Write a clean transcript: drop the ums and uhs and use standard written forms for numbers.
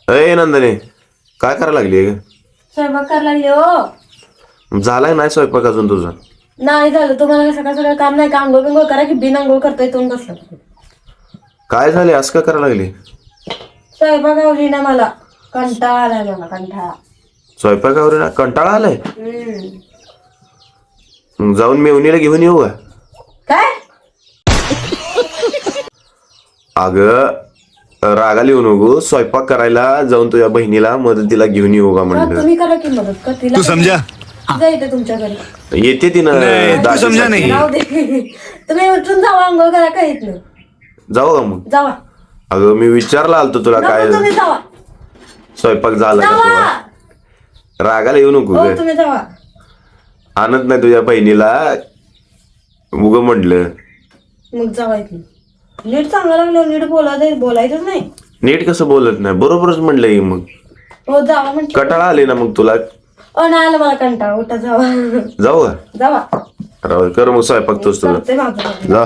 अय नंदने, काय करायला लागली ग? स्वयंपाक करायला लागले हो. झालाय नाही स्वयंपाक अजून तुझा? नाही झालं. तुम्हाला सकाळ सकाळ काम नाही का? आंघोळ बिंघोळ करा की बिन आंघोळ करताय तोंड बसलं. काय झाले असं का करायला लागली? स्वयंपाक आवडी ना मला. कंटाळा आलाय मला, कंटाळा. स्वयंपाकावर ना कंटाळा आलाय. हम्म. मग जाऊन मेवणीला घेऊन येऊ का? काय? अगं रागाला येऊ नको. स्वयंपाक करायला जाऊन तुझ्या बहिणीला मदतीला घेऊन येऊ का का म्हणलं? तुम्ही करा की मदत का तिला? तू समजा? जायचं तुमच्या घरी. येते तिनं नाही, तू दाजीसाठी. समजा नाही. राहू दे. तुम्ही उठून जावा, आंघोळ करा काय येत नाही. जाऊ का मग? जावा. अगं मी विचारला आलतो तुला काय नको, तुम्ही जावा. स्वयंपाक झाला का जावा. तुझा? रागाला येऊ नको हो ग. तुम्ही जावा. आणत नाही तुझ्या बहिणीला उग म्हटलं. मग जावा इथून. नीट सांगायला लागलो, नीट बोलायचंच नाही. नीट कसं बोलत नाही? बरोबरच म्हणलंय मग. हो जावा म्हणजे. कटाळा आले ना मग तुला? नाही आलं मला कंटाळा. उठा जावा. जाऊ का? जावा. राहू दे, कर मग स्वयंपाक तोच तुझा. करते माझं. जा.